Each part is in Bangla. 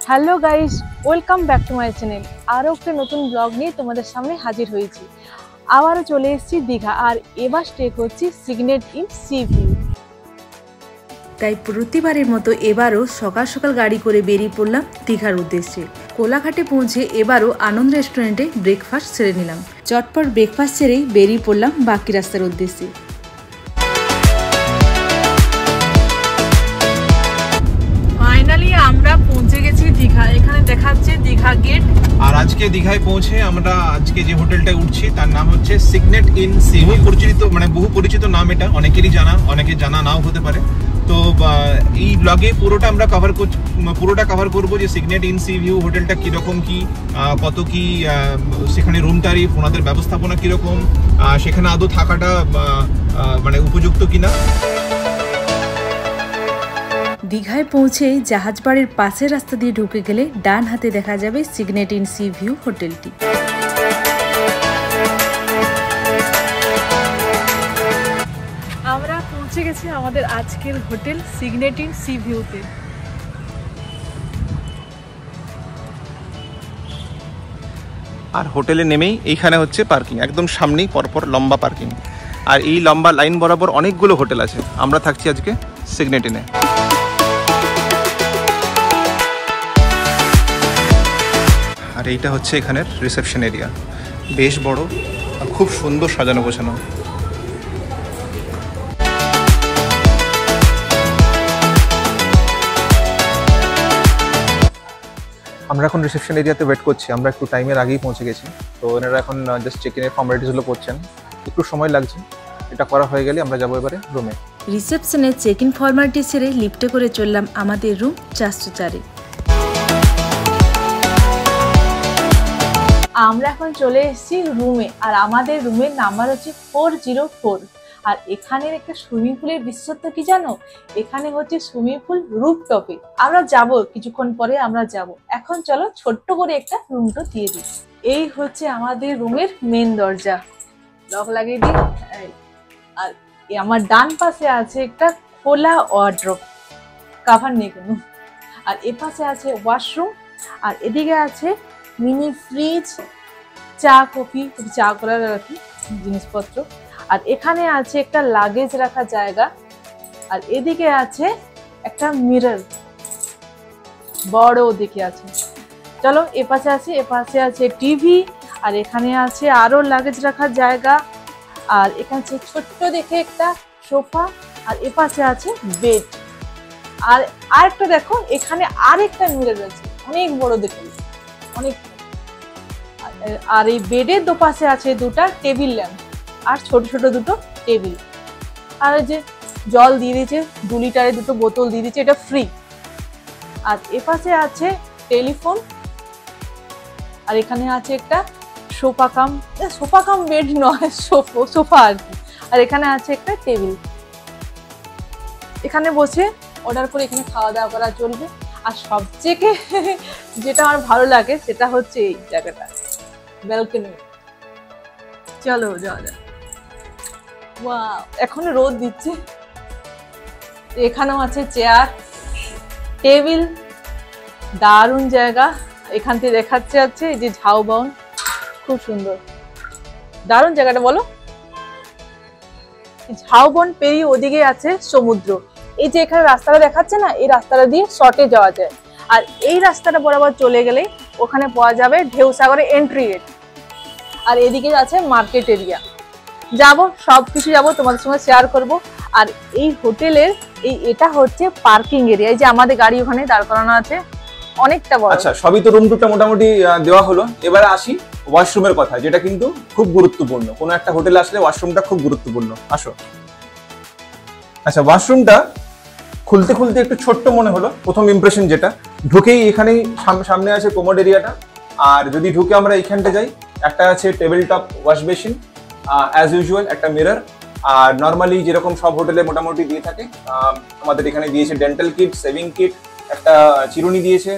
Hello guys, welcome back to my channel. আরও একটা নতুন ব্লগ নিয়ে তোমাদের সামনে হাজির হয়েছি। আবারও চলে এসেছি দীঘা, আর এবার স্টে করছি সিগনেট ইন সি ভিউ। তাই প্রতিবারের মতো এবারও সকাল সকাল গাড়ি করে বেরিয়ে পড়লাম দীঘার উদ্দেশ্যে। কোলাঘাটে পৌঁছে এবারও আনন্দ রেস্টুরেন্টে ব্রেকফাস্ট সেরে নিলাম। চটপট ব্রেকফাস্ট সেরেই বেরিয়ে পড়লাম বাকি রাস্তার উদ্দেশ্যে। ফাইনালি আমরা পৌঁছে গেছি দীঘা। এখানে দেখাচ্ছে দীঘা গেট। আর আজকে দীঘায় পৌঁছে আমরা আজকে যে হোটেলটায় উঠছি তার নাম হচ্ছে সিগনেট ইন সি ভিউ। বহু পরিচিত নাম, এটা অনেকেরই জানা, অনেকে জানা নাও হতে পারে। তো এই ব্লগে পুরোটা আমরা কভার করবো যে সিগনেট ইন সি ভিউ হোটেলটা কিরকম, কি কত কি সেখানে রুম টারিফ, ওনাদের ব্যবস্থাপনা কিরকম, সেখানে আদৌ থাকাটা মানে উপযুক্ত কিনা। দীঘায় পৌঁছে জাহাজবাড়ির পাশের রাস্তা দিয়ে ঢুকে গেলে ডান হাতে দেখা যাবে সিগনেট ইন সি ভিউ হোটেলটি। আমরা পৌঁছে গেছি আমাদের আজকের হোটেল সিগনেট ইন সি ভিউতে। আর হোটেলে নেমেই এইখানে হচ্ছে পার্কিং, একদম সামনেই পরপর লম্বা পার্কিং। আর এই লম্বা লাইন বরাবর অনেকগুলো হোটেল আছে। আমরা থাকছি আজকে সিগনেট ইনে। আর এইটা হচ্ছে এখানের রিসেপশন এরিয়া, বেশ বড় আর খুব সুন্দর সাজানো গোছানো। আমরা এখন রিসেপশন এরিয়াতে ওয়েট করছি। আমরা একটু টাইমের আগেই পৌঁছে গেছি। তো ওনারা এখন জাস্ট চেক ইনের ফর্মালিটিসগুলো করছেন, একটু সময় লাগছে। এটা করা হয়ে গেলে আমরা যাবো এবারে রুমে। রিসেপশনে চেক ইন ফর্মালিটি সেরে লিফটে করে চললাম আমাদের রুম 404-এ। আমরা এখন চলে এসেছি রুমে, আর আমাদের রুমের নাম্বার হচ্ছে 404। আর এখানের একটা সুইমিং পুলের বিশেষত্ব কি জানো? এখানে হচ্ছে সুইমিং পুল রুফটপে। আমরা যাব কিছুক্ষণ পরে, আমরা যাব। এখন চলো ছোট্ট করে একটা রুমটা দিয়ে দিই। এই হচ্ছে আমাদের রুমের মেন দরজা, লক লাগিয়ে দিই। আর আমার ডান পাশে আছে একটা খোলা ওয়ার্ড্রপ, কাভার নেই কোনো। আর এ পাশে আছে ওয়াশরুম, আর এদিকে আছে মিনি ফ্রিজ, চা কফি, চা করার রাখি জিনিসপত্র। আর এখানে আছে একটা লাগেজ রাখার জায়গা। আর এদিকে আছে একটা মিরর, বড় ওদিকে আছে। চলো এপাশে আছে টিভি। আর এখানে আছে আরো লাগেজ রাখার জায়গা। আর এখানে আছে ছোট্ট দেখে একটা সোফা। আর এপাশে আছে বেড। আর আরেকটা দেখো, এখানে আরেকটা মিরর আছে, অনেক বড় দেখে, অনেক। আর এই বেডের দুপাশে আছে দুটা টেবিল ল্যাম্প আর ছোট ছোট দুটো টেবিল। আর যে জল দিয়ে দিয়েছে 2 লিটারের দুটো বোতল দিয়ে দিয়েছে, এটা ফ্রি। আর এপাশে আছে টেলিফোন। আর এখানে আছে একটা সোফা কাম বেড নয়, সোফা আর কি। আর এখানে আছে একটা টেবিল, এখানে বসে অর্ডার করে এখানে খাওয়া দাওয়া করা চলবে। আর সবচেয়ে যেটা আমার ভালো লাগে সেটা হচ্ছে এই জায়গাটা, ব্যালকনি। চলো যাওয়া যাক। ওয়াও, এখন রোদ দিচ্ছে। এখানেও আছে চেয়ার, টেবিল, দারুণ জায়গা। এখান থেকে দেখাচ্ছে আছে এই যে ঝাউবন, খুব সুন্দর, দারুণ জায়গাটা। বলো, ঝাউবন পেরিয়ে ওদিকে আছে সমুদ্র। এই যে এখানে রাস্তাটা দেখাচ্ছে না, এই রাস্তাটা দিয়ে শর্টে যাওয়া যায়। আর এই রাস্তাটা বরাবর চলে গেলে ওখানে পাওয়া যাবে ঢেউসাগরের এন্ট্রি গেট। আর এদিকে আছে মার্কেট এরিয়া। সবকিছু যাবো, তোমাদের সঙ্গে শেয়ার করব। আর এই হোটেলের এটা হচ্ছে পার্কিং এরিয়া। এই যে আমাদের গাড়ি ওখানে দাঁড় করানো আছে, অনেকটা বড়। আচ্ছা, সবই তো রুম টুরটা মোটামুটি দেওয়া হলো। এবারে আসি ওয়াশরুমের কথা, যেটা কিন্তু খুব গুরুত্বপূর্ণ। কোনো একটা হোটেলে আসলে ওয়াশরুমটা খুব গুরুত্বপূর্ণ। আসো। আচ্ছা, ওয়াশরুমটা খুলতে একটু ছোট্ট মনে হলো প্রথম ইমপ্রেশন যেটা। ঢুকেই এখানেই সামনে আছে কোমোড এরিয়াটা। আর যদি ঢুকে আমরা এইখানটা যাই, একটা আছে table top wash basin, as usual একটা মিরর। আর নর্মালি যেরকম সব হোটেলে মোটামুটি দিয়ে থাকে, আমাদের এখানে দিয়েছে ডেন্টাল কিট, সেভিং কিট, একটা চিরুনি দিয়েছে,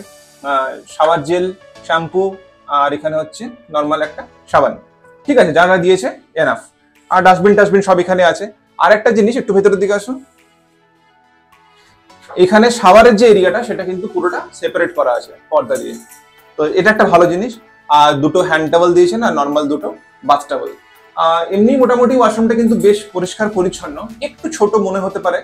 শাওয়ার জেল, শ্যাম্পু, আর এখানে হচ্ছে নর্মাল একটা সাবান। ঠিক আছে, যা দিয়েছে এনাফ। আর ডাস্টবিন সব এখানে আছে। আর একটা জিনিস, একটু ভেতরের দিকে আসুন। এখানে শাওয়ারের যে এরিয়াটা সেটা কিন্তু পুরোটা সেপারেট করা আছে পর্দা দিয়ে। তো এটা একটা ভালো জিনিস। আর দুটো হ্যান্ড টাওয়েল দিয়েছেন আর নর্মাল দুটো বাথ টাওয়েল। এমনি মোটামুটি ওয়াশরুমটা কিন্তু বেশ পরিষ্কার পরিচ্ছন্ন। একটু ছোট মনে হতে পারে,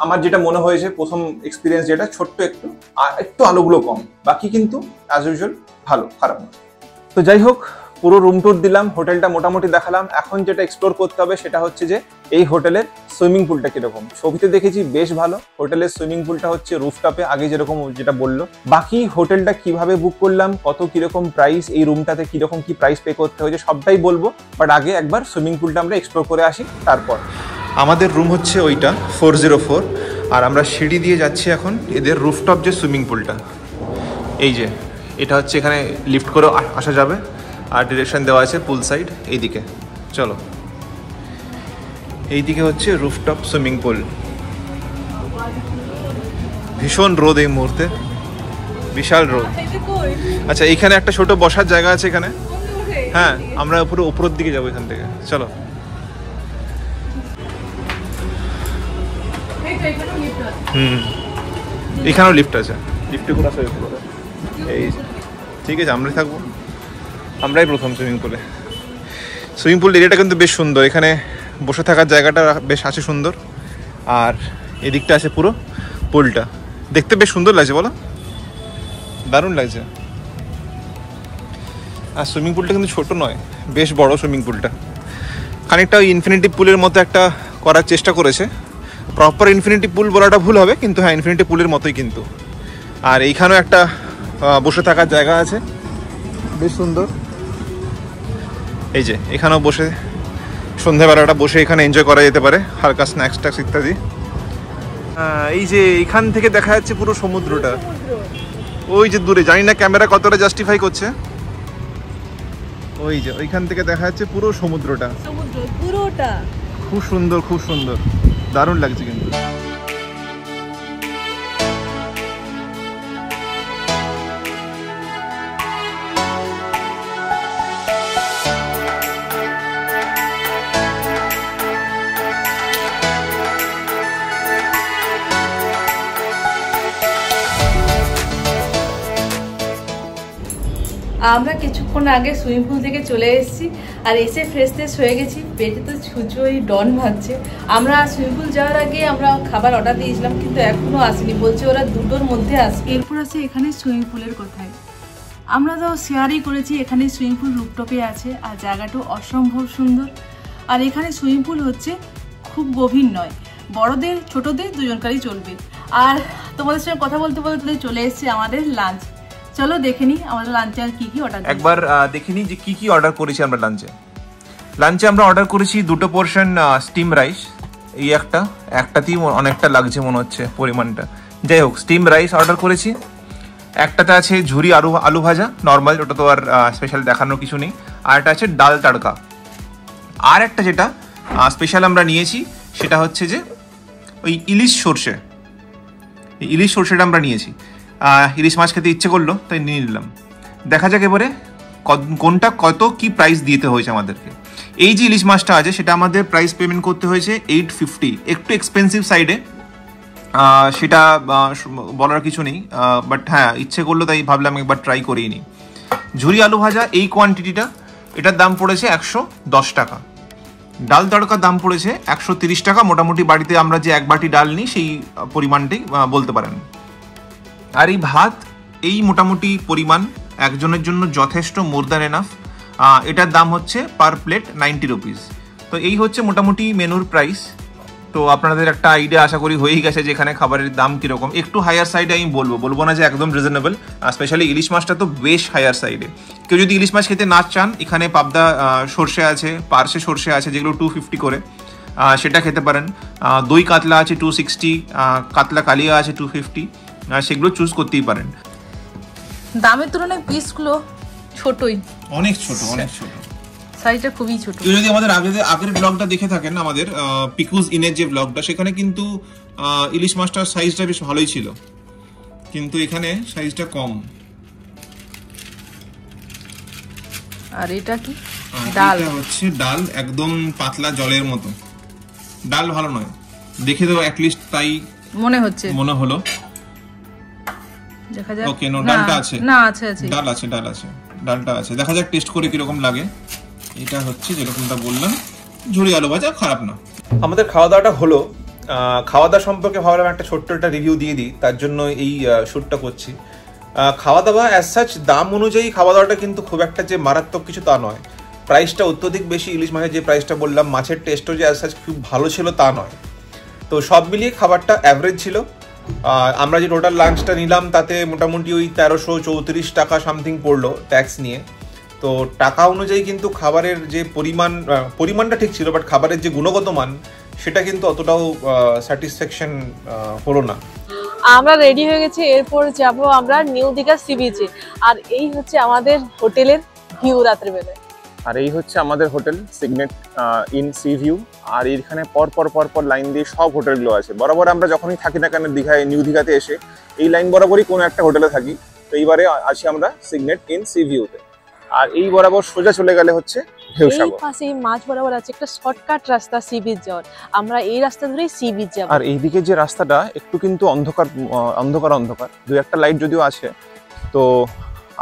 আমার যেটা মনে হয়েছে প্রথম এক্সপিরিয়েন্স যেটা, ছোট্ট একটু, আর একটু আলোগুলো কম, বাকি কিন্তু অ্যাজ ইউজুয়াল ভালো, খারাপ না। তো যাই হোক, পুরো রুম ট্যুর দিলাম, হোটেলটা মোটামুটি দেখালাম। এখন যেটা এক্সপ্লোর করতে হবে সেটা হচ্ছে যে এই হোটেলের সুইমিং পুলটা কিরকম। ছবিতে দেখেছি বেশ ভালো। হোটেলের সুইমিং পুলটা হচ্ছে রুফটপে, আগে যেরকম যেটা বললো। বাকি হোটেলটা কিভাবে বুক করলাম, কত কিরকম প্রাইস, এই রুমটাতে কিরকম কি প্রাইস পে করতে হয়েছে সবটাই বলবো, বাট আগে একবার সুইমিং পুলটা আমরা এক্সপ্লোর করে আসি তারপর। আমাদের রুম হচ্ছে ওইটা 404, আর আমরা সিঁড়ি দিয়ে যাচ্ছি এখন এদের রুফটপ যে সুইমিং পুলটা। এই যে এটা হচ্ছে, এখানে লিফট করে আসা যাবে, আর ডিরেকশন দেওয়া আছে পুল সাইড এইদিকে। চলো, এইদিকে হচ্ছে রুফটপ সুইমিং পুল। ভীষণ রোদ এই মুহূর্তে, বিশাল রোদ। আচ্ছা, এখানে একটা ছোট বসার জায়গা আছে এখানে। হ্যাঁ, আমরা পুরো উপরের দিকে যাবো এখান থেকে। চলো। এখানেও লিফট আছে, লিফটে করে আসা যেতে পারে। এই ঠিক আছে, আমরাই থাকবো, আমরাই প্রথম সুইমিং পুলে। সুইমিং পুল এরিয়াটা কিন্তু বেশ সুন্দর, এখানে বসে থাকার জায়গাটা বেশ আছে সুন্দর, আর এদিকটা আছে পুরো পুলটা। দেখতে বেশ সুন্দর লাগছে, বলো, দারুণ লাগছে। আর সুইমিং পুলটা কিন্তু ছোট নয়, বেশ বড় সুইমিং পুলটা। খানিকটা ওই ইনফিনিটি পুলের মতো একটা করার চেষ্টা করেছে। প্রপার ইনফিনিটি পুল বলাটা ভুল হবে, কিন্তু হ্যাঁ ইনফিনিটি পুলের মতোই কিন্তু। আর এইখানেও একটা বসে থাকার জায়গা আছে, বেশ সুন্দর। এই যে এখানেও বসে সন্ধ্যাবেলাটা বসে এখানে এনজয় করা যেতে পারে, হালকা স্ন্যাক্স ট্যাক্স ইত্যাদি। এই যে এখান থেকে দেখা যাচ্ছে পুরো সমুদ্রটা, ওই যে দূরে, জানি না ক্যামেরা কতটা জাস্টিফাই করছে। ওই যে ওইখান থেকে দেখা যাচ্ছে পুরো সমুদ্রটা, সমুদ্র পুরোটা খুব সুন্দর, খুব সুন্দর, দারুণ লাগছে কিন্তু। আমরা কিছুক্ষণ আগে সুইমিং পুল থেকে চলে এসেছি, আর এসে ফ্রেশ ট্রেশ হয়ে গেছি। পেটে তো ছুঁচোই ডন ভাবছে। আমরা সুইমিং পুল যাওয়ার আগে আমরা খাবার অর্ডার দিয়েছিলাম, কিন্তু এখনো আসেনি, বলছে ওরা 2টোর মধ্যে আসবে। এরপর আছে এখানে সুইমিং পুলের কথায়। আমরা তো শেয়ারই করেছি, এখানে সুইমিং পুল রুফটপে আছে, আর জায়গাটাও অসম্ভব সুন্দর। আর এখানে সুইমিং পুল হচ্ছে খুব গভীর নয়, বড়দের ছোটদের দুজনকারই চলবে। আর তোমাদের সঙ্গে কথা বলতে বলতে চলে এসেছে আমাদের লাঞ্চ। চলো দেখে নিই আমাদের লাঞ্চে আর কি কি অর্ডার। একবার দেখে নিই যে কি কি অর্ডার করেছি আমরা লাঞ্চে আমরা অর্ডার করেছি 2টো পোর্শন স্টিম রাইস। এই একটাতেই অনেকটা লাগছে মনে হচ্ছে পরিমাণটা। যাই হোক, স্টিম রাইস অর্ডার করেছি। একটাতে আছে ঝুরি আলু ভাজা, নর্মাল, ওটা তো আর স্পেশাল দেখানোর কিছু নেই। আর একটা আছে ডাল তাড়কা। আর একটা যেটা স্পেশাল আমরা নিয়েছি সেটা হচ্ছে যে ওই ইলিশ সর্ষেটা আমরা নিয়েছি। ইলিশ মাছ খেতে ইচ্ছে করলো তাই নিয়ে নিলাম। দেখা যাক এবারে কোনটা কত কি প্রাইস দিতে হয়েছে আমাদেরকে। এই যে ইলিশ মাছটা আছে সেটা আমাদের প্রাইস পেমেন্ট করতে হয়েছে 850, একটু এক্সপেন্সিভ সাইডে, সেটা বলার কিছু নেই, বাট হ্যাঁ ইচ্ছে করলো তাই ভাবলাম একবার ট্রাই করেই নিই। ঝুরি আলু ভাজা এই কোয়ান্টিটিটা, এটার দাম পড়েছে 110 টাকা। ডাল তড়কার দাম পড়েছে 130 টাকা। মোটামুটি বাড়িতে আমরা যে 1 বাটি ডাল নিই সেই পরিমাণটাই বলতে পারেন। আর এই ভাত, এই মোটামুটি পরিমাণ একজনের জন্য যথেষ্ট, মোর দ্যান এনাফ। এটার দাম হচ্ছে পার প্লেট 90 রুপিস। তো এই হচ্ছে মোটামুটি মেনুর প্রাইস। তো আপনাদের একটা আইডিয়া আশা করি হয়েই গেছে যে এখানে খাবারের দাম কীরকম। একটু হায়ার সাইডে আমি বলবো না যে একদম রিজনেবল, স্পেশালি ইলিশ মাছটা তো বেশ হায়ার সাইডে। কেউ যদি ইলিশ মাছ খেতে না চান, এখানে পাবদা সর্ষে আছে, পার্শে সর্ষে আছে, যেগুলো 250 করে, সেটা খেতে পারেন। দই কাতলা আছে 260, কাতলা কালিয়া আছে 250, সেগুলো চুজ করতেই পারেন। দামের তুলনায় পিসগুলো ছোটই, অনেক ছোট। সাইজটা খুবই ছোট। কেউ যদি আমাদের আগের ব্লগটা দেখে থাকেন, আমাদের পিকুজ ইনের যে ব্লগটা, সেখানে কিন্তু ইলিশ মাছটার সাইজটা বেশ ভালোই ছিল, কিন্তু এখানে সাইজটা কম। আর এটা কি ডাল? এটা হচ্ছে ডাল, একদম পাতলা জলের মতো। ডাল ভালো নয়, দেখে তো অ্যাটলিস্ট তাই মনে হচ্ছে, মনে হলো। দেখা যাক। ওকে, নো ডালটা আছে, না আছে আছে, ডাল আছে, ডালটা আছে। দেখা যাক টেস্ট করে কিরকম লাগে। এটা হচ্ছে যেরকমটা বললাম ঝুরি আলু ভাজা, খারাপ না। আমাদের খাওয়া দাওয়াটা হলো। খাওয়া দাওয়া সম্পর্কে ভাবলাম একটা ছোট্ট একটা রিভিউ দিয়ে দিই, তার জন্য এই শ্যুটটা করছি। খাওয়া দাওয়া অ্যাজ সাচ দাম অনুযায়ী খাওয়া দাওয়াটা কিন্তু খুব একটা যে মারাত্মক কিছু তা নয়। প্রাইসটা অত্যধিক বেশি, ইলিশ মাছের যে প্রাইসটা বললাম, মাছের টেস্টও যে অ্যাজ সাচ খুব ভালো ছিল তা নয়। তো সব মিলিয়ে খাবারটা অ্যাভারেজ ছিল। আমরা যে টোটাল লাঞ্চটা নিলাম তাতে মোটামুটি ওই 1334 টাকা সামথিং পড়লো ট্যাক্স নিয়ে। তো টাকা অনুযায়ী কিন্তু খাবারের যে পরিমাণটা ঠিক ছিল, বাট খাবারের যে গুণগত মান সেটা কিন্তু অতটাও স্যাটিসফ্যাকশন হলো না। আমরা রেডি হয়ে গেছি, এরপর যাব আমরা নিউ দীঘা সি বিচে। আর এই হচ্ছে আমাদের হোটেলের ভিউ রাত্রিবেলায়। আর এই হচ্ছে আমাদের হোটেল সিগনেট ইন সি ভিউ। আর এখানে পর লাইন দিয়ে সব হোটেলগুলো আছে। বরাবর আমরা যখনই থাকি না কেন দীঘায়, নিউ দীঘাতে এসে এই লাইন বরাবরই কোনো একটা হোটেলে থাকি। তো এইবারে আছি আমরা সিগনেট ইন সি ভিউতে। আর এই বরাবর সোজা চলে গেলে হচ্ছে ঢেউসাগর। এই পাশে মাঝ বরাবর আছে একটা শর্টকাট রাস্তা সি বিচ যাওয়ার। আমরা এই রাস্তা ধরেই সি বিচ যাব। আর এইদিকে যে রাস্তাটা একটু কিন্তু অন্ধকার, দুই একটা লাইট যদিও আছে। তো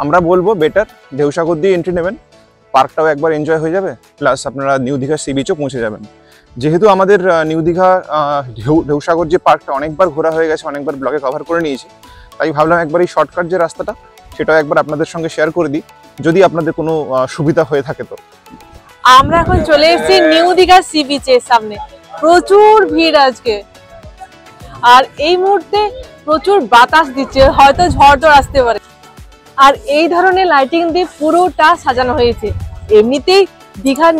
আমরা বলবো বেটার ঢেউসাগর দিয়ে এন্ট্রি নেবেন, পার্কটাও একবার এনজয় হয়ে যাবে, প্লাস আপনারা নিউ দীঘা সি বিচও পৌঁছে যাবেন। যেহেতু আমাদের নিউ দীঘা ঢেউসাগর যে পার্কটা অনেকবার ঘোরা হয়ে গেছে, অনেকবার ব্লগে কভার করে নিয়েছি, তাই ভাবলাম একবার এই শর্টকাট যে রাস্তাটা সেটাও একবার আপনাদের সঙ্গে শেয়ার করে দিই, যদি আপনাদের কোনো সুবিধা হয়ে থাকে। তো আমরা এখন চলে এসেছি নিউ দীঘা সি বিচের সামনে। প্রচুর ভিড় আজকে, আর এই মুহূর্তে প্রচুর বাতাস দিচ্ছে, হয়তো ঝড় আসতে পারে। আর এই ধরনের লাইটিং দিয়ে পুরোটা সাজানো হয়েছে। এমনিতেই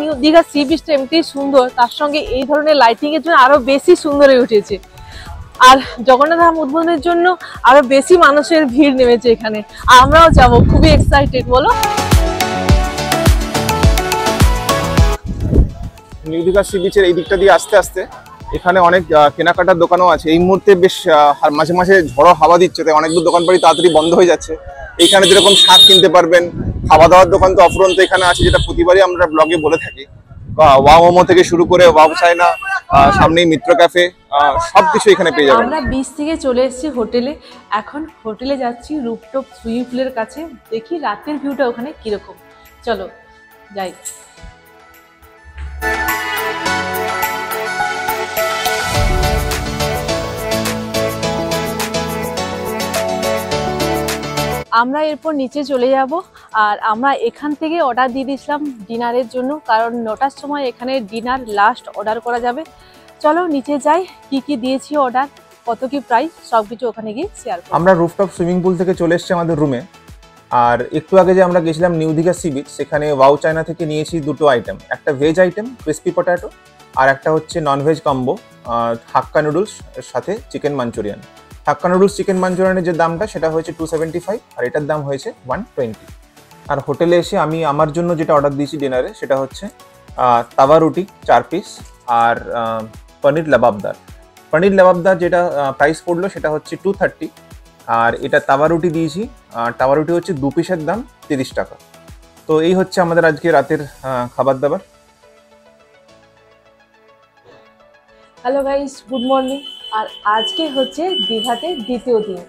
নিউ দীঘা সি বিচটা এমনিতেই সুন্দর, তার সঙ্গে এই ধরনের লাইটিং এর জন্য আরো বেশি সুন্দর হয়ে উঠেছে। আর জগন্নাথ ধাম উদ্বোধনের জন্য আরো বেশি মানুষের ভিড় নেমেছে এখানে। আমরাও যাব, খুবই এক্সাইটেড। বলো, নিউ দীঘা সি বিচের এই দিকটা দিয়ে আস্তে আস্তে এখানে অনেক কেনাকাটার দোকানও আছে। এই মুহূর্তে বেশ মাঝে মাঝে ঝড়ো হাওয়া দিচ্ছে, তাই অনেকগুলো দোকানপাটি তাড়াতাড়ি বন্ধ হয়ে যাচ্ছে। এইখানে যেরকম শাক কিনতে পারবেন, খাওয়া দাওয়ার দোকান তো অফুরন্ত এখানে আছে, যেটা প্রতিবারই আমরা ব্লগে বলে থাকি। ওয়াও মোমো থেকে শুরু করে ওয়াও চায়না, সামনেই মিত্র ক্যাফে, সবকিছু এখানে পেয়ে যাবেন। আমরা বিচ থেকে চলে এসেছি হোটেলে। এখন হোটেলে যাচ্ছি রুফটপ সুইমিং পুলের কাছে, দেখি রাতের ভিউটা ওখানে কিরকম। চলো যাই। আমরা এরপর নিচে চলে যাব। আর আমরা এখান থেকে অর্ডার দিয়ে দিয়েছিলাম ডিনারের জন্য, কারণ 9টার সময় এখানে ডিনার লাস্ট অর্ডার করা যাবে। চলো নিচে যাই, কি কি দিয়েছি অর্ডার, কত কি প্রাইস, সবকিছু ওখানে গিয়ে শেয়ার করব। আমরা রুফটপ সুইমিং পুল থেকে চলে এসেছি আমাদের রুমে। আর একটু আগে যে আমরা গেছিলাম নিউ দীঘা সি বিচ, সেখানে ওয়াও চায়না থেকে নিয়েছি দুটো আইটেম, একটা ভেজ আইটেম ক্রিসপি পটাটো, আর একটা হচ্ছে ননভেজ কম্বো হাক্কা নুডলস সাথে চিকেন মাঞ্চুরিয়ান। হাক্কা নুডলস চিকেন মাঞ্চুরিয়ানের যে দামটা সেটা হয়েছে 275, আর এটার দাম হয়েছে 120। আর হোটেলে এসে আমি আমার জন্য যেটা অর্ডার দিয়েছি ডিনারে সেটা হচ্ছে তাওয়া রুটি 4 পিস, আর পনির লাবাবদার যেটা প্রাইস পড়লো সেটা হচ্ছে 230। আর এটা তাওয়া রুটি দিয়েছি, তাওয়া রুটি হচ্ছে 2 পিসের দাম 30 টাকা। তো এই হচ্ছে আমাদের আজকে রাতের খাবার দাবার। Hello guys, good morning. আর আজকে হচ্ছে দীঘাতে দ্বিতীয় দিন।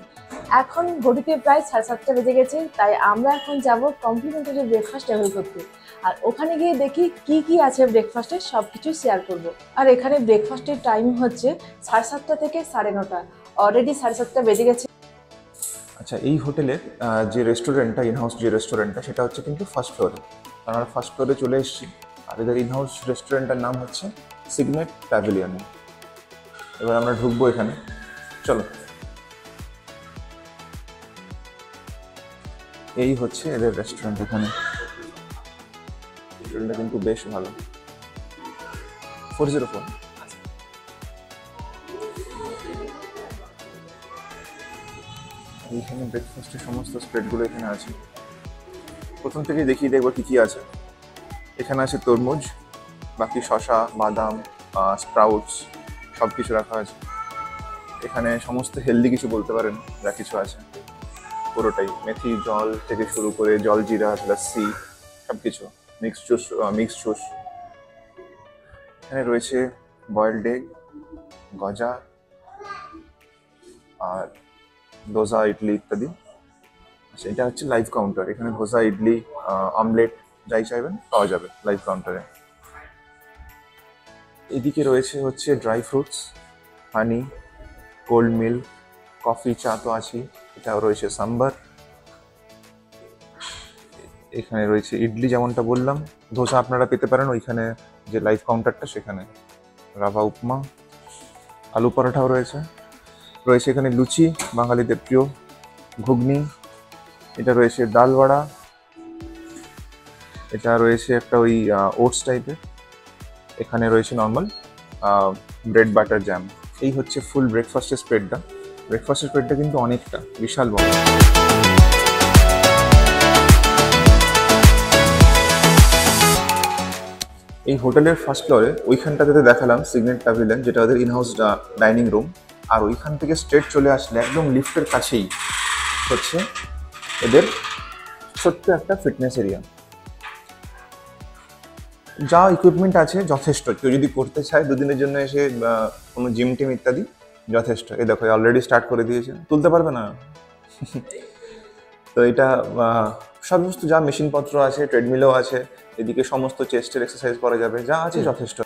এখন ঘড়িতে প্রায় 7:30 বেজে গেছে, তাই আমরা এখন যাব কমপ্লিমেন্টারি ব্রেকফাস্ট অ্যাভেল করতে। আর ওখানে গিয়ে দেখি কি কি আছে ব্রেকফাস্টে, সব কিছু শেয়ার করব। আর এখানে ব্রেকফাস্টের টাইম হচ্ছে 7:30 থেকে 9:30। অলরেডি 7:30 বেজে গেছে। আচ্ছা, এই হোটেলের যে রেস্টুরেন্টটা, ইনহাউস যে রেস্টুরেন্টটা, সেটা হচ্ছে কিন্তু ফার্স্ট ফ্লোরে। আমরা ফার্স্ট ফ্লোরে চলে এসেছি। আর এদের ইনহাউস রেস্টুরেন্টের নাম হচ্ছে সিগনেট প্যাভিলিয়ন। এবার আমরা ঢুকবো এখানে, চলো। এই হচ্ছে এদের রেস্টুরেন্ট। এখানে রেস্টুরেন্টটা কিন্তু বেশ ভালো। 404। এইখানে ব্রেকফাস্টের সমস্ত স্প্রেডগুলো এখানে আছে। প্রথম থেকেই দেখিয়ে দেখবো কি কি আছে। এখানে আছে তরমুজ, বাকি শসা, বাদাম, স্প্রাউটস সব কিছু রাখা আছে। এখানে সমস্ত হেলদি কিছু বলতে পারেন যা কিছু আছে, পুরোটাই মেথি জল থেকে শুরু করে জল জিরা, লস্যি, সব কিছু, মিক্স জুস। এখানে রয়েছে বয়েলড এগ, গজা, আর ধোসা ইডলি ইত্যাদি। আচ্ছা, এটা হচ্ছে লাইভ কাউন্টার। এখানে ধোসা ইডলি অমলেট যাই চাইবেন পাওয়া যাবে লাইভ কাউন্টারে। এদিকে রয়েছে হচ্ছে ড্রাই ফ্রুটস, হানি, কোল্ড মিল্ক, কফি, চা তো আছেই। এটাও রয়েছে সাম্বার। এখানে রয়েছে ইডলি যেমনটা বললাম, ধোসা আপনারা পেতে পারেন ওইখানে যে লাইভ কাউন্টারটা সেখানে। রাভা উপমা, আলু পরোটাও রয়েছে। রয়েছে এখানে লুচি, বাঙালিদের প্রিয়, ঘুগনি। এটা রয়েছে ডাল বড়া। এটা রয়েছে একটা ওই ওটস টাইপের। এখানে রয়েছে নর্মাল ব্রেড বাটার জ্যাম। এই হচ্ছে ফুল ব্রেকফাস্টের স্প্রেডটা। ব্রেকফাস্টের স্প্রেডটা কিন্তু অনেকটা বিশাল বড়। এই হোটেলের ফার্স্ট ফ্লোরে ওইখানটাতে দেখালাম সিগনেট প্যাভিলিয়ন, যেটা ওদের ইনহাউস ডাইনিং রুম। আর ওইখান থেকে স্ট্রেট চলে আসলে একদম লিফটের কাছেই হচ্ছে এদের ছোট্ট একটা ফিটনেস এরিয়া। যা ইকুইপমেন্ট আছে যথেষ্ট, কেউ যদি করতে চায় দুদিনের জন্য এসে কোনো জিম টিম ইত্যাদি যথেষ্ট। এই দেখো অলরেডি স্টার্ট করে দিয়েছে, তুলতে পারবে না। তো এটা সমস্ত যা মেশিনপত্র আছে, ট্রেডমিলও আছে, এদিকে সমস্ত চেস্টের এক্সারসাইজ করা যাবে, যা আছে যথেষ্ট।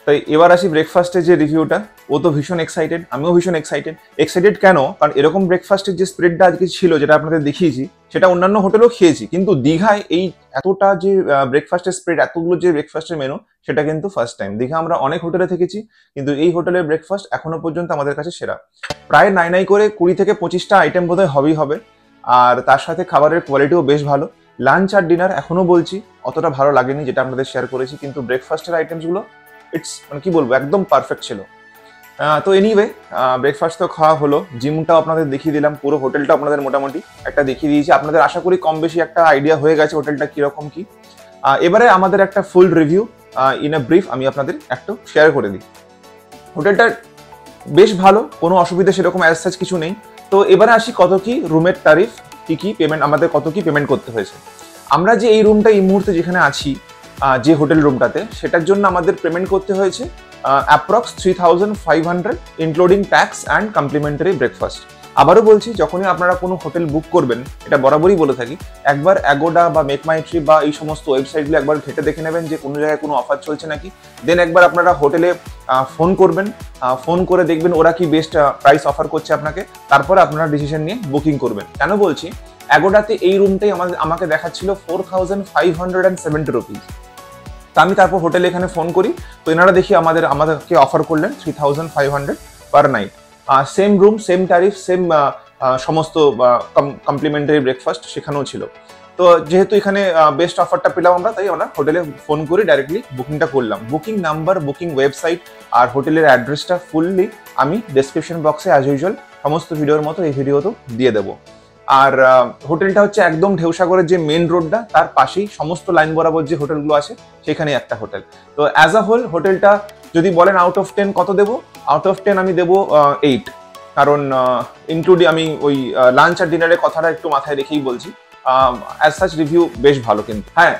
তাই এবার আসি ব্রেকফাস্টের যে রিভিউটা। ও তো ভীষণ এক্সাইটেড, আমিও ভীষণ এক্সাইটেড কেন, কারণ এরকম ব্রেকফাস্টের যে স্প্রেডটা আজকে ছিল, যেটা আপনাদের দেখিয়েছি, সেটা অন্যান্য হোটেলেও খেয়েছি, কিন্তু দীঘায় এই এতটা যে ব্রেকফাস্টের স্প্রেড, এতগুলো যে ব্রেকফাস্টের মেনু, সেটা কিন্তু ফার্স্ট টাইম। দীঘা আমরা অনেক হোটেলে থেকেছি, কিন্তু এই হোটেলের ব্রেকফাস্ট এখনো পর্যন্ত আমাদের কাছে সেরা। প্রায় নাই করে 20 থেকে 25টা আইটেম বোধহয় হবেই হবে। আর তার সাথে খাবারের কোয়ালিটিও বেশ ভালো। লাঞ্চ আর ডিনার এখনো বলছি অতটা ভালো লাগেনি, যেটা আপনাদের শেয়ার করেছি, কিন্তু ব্রেকফাস্টের আইটেমসগুলো ইটস মানে কি বলবো, একদম পারফেক্ট ছিল। তো এনিওয়ে, ব্রেকফাস্ট তো খাওয়া হলো, জিমটাও আপনাদের দেখিয়ে দিলাম, পুরো হোটেলটা আপনাদের মোটামুটি একটা দেখিয়ে দিয়েছি। আপনাদের আশা করি কম বেশি একটা আইডিয়া হয়ে গেছে হোটেলটা কিরকম কি। এবারে আমাদের একটা ফুল রিভিউ ইন আ ব্রিফ আমি আপনাদের একটু শেয়ার করে দিই। হোটেলটা বেশ ভালো, কোনো অসুবিধা সেরকম অ্যাজ সাচ কিছু নেই। তো এবারে আসি কত কি রুমের তারিফ, কি পেমেন্ট, আমাদের কত কি পেমেন্ট করতে হয়েছে। আমরা যে এই রুমটা এই মুহূর্তে যেখানে আছি, যে হোটেল রুমটাতে, সেটার জন্য আমাদের পেমেন্ট করতে হয়েছে approx 3500 including tax and complimentary breakfast. আবারও বলছি, যখনই আপনারা কোনো হোটেল বুক করবেন, এটা বরাবরই বলে থাকি, একবার অ্যাগোডা বা মেক মাই ট্রিপ বা এই সমস্ত ওয়েবসাইটগুলো একবার ঘেটে দেখে নেবেন যে কোনো জায়গায় কোনো অফার চলছে নাকি। দেন একবার আপনারা হোটেলে ফোন করবেন, ফোন করে দেখবেন ওরা কি বেস্ট প্রাইস অফার করছে আপনাকে, তারপরে আপনারা ডিসিশন নিয়ে বুকিং করবেন। কেন বলছি, অ্যাগোডাতে এই রুমটাই আমাকে দেখাচ্ছিল 4570 রুপিস। তা আমি তারপর হোটেলে এখানে ফোন করি, তো এনারা দেখি আমাদেরকে অফার করলেন 3500 per night. Same room, same tariff, same সমস্ত কমপ্লিমেন্টারি ব্রেকফাস্ট সেখানেও ছিল। তো যেহেতু এখানে বেস্ট অফারটা পেলাম আমরা, তাই আমরা হোটেলে ফোন করে ডাইরেক্টলি বুকিংটা করলাম। বুকিং নাম্বার, বুকিং ওয়েবসাইট আর হোটেলের অ্যাড্রেসটা ফুললি আমি ডেসক্রিপশন বক্সে অ্যাজ ইউজুয়াল সমস্ত ভিডিওর মতো এই ভিডিওতেও দিয়ে দেবো। আর হোটেলটা হচ্ছে একদম ঢেউসাগরের যে মেন রোডটা, তার পাশেই সমস্ত লাইন বরাবর যে হোটেলগুলো আছে সেখানে একটা হোটেল। তো অ্যাজ আ হোল হোটেলটা যদি বলেন আউট অফ 10 কত দেবো, আউট অফ 10 আমি দেবো 8, কারণ ইনক্লুডিং আমি ওই লাঞ্চ আর ডিনারের কথাটা একটু মাথায় রেখেই বলছি। অ্যাজ সাচ রিভিউ বেশ ভালো, কিন্তু হ্যাঁ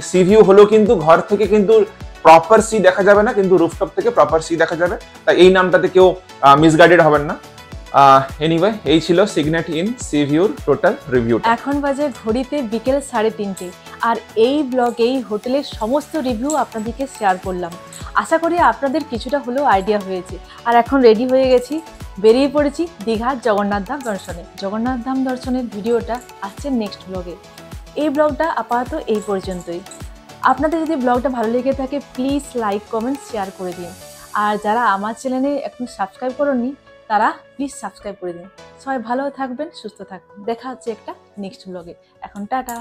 সি ভিউ হলেও কিন্তু ঘর থেকে কিন্তু প্রপার সি দেখা যাবে না, কিন্তু রুফটপ থেকে প্রপার সি দেখা যাবে, তাই এই নামটাতে কেউ মিসগাইডেড হবেন না। এনিওয়ে, এই ছিল সিগনেট ইন সি ভিউর টোটাল রিভিউ। এখন বাজে ঘড়িতে বিকেল 3:30, আর এই ব্লগে এই হোটেলের সমস্ত রিভিউ আপনাদেরকে শেয়ার করলাম। আশা করি আপনাদের কিছুটা হলেও আইডিয়া হয়েছে। আর এখন রেডি হয়ে গেছি, বেরিয়ে পড়েছি দীঘার জগন্নাথ ধাম দর্শনে। জগন্নাথ ধাম দর্শনের ভিডিওটা আসছে নেক্সট ব্লগে। এই ব্লগটা আপাতত এই পর্যন্তই। আপনাদের যদি ব্লগটা ভালো লেগে থাকে প্লিজ লাইক, কমেন্ট, শেয়ার করে দিন। আর যারা আমার চ্যানেলে এখন সাবস্ক্রাইব করেননি তারা প্লিজ সাবস্ক্রাইব করে দিন। সবাই ভালো থাকবেন, সুস্থ থাকবেন। দেখা হচ্ছে একটা নেক্সট ব্লগে। এখন টাটা।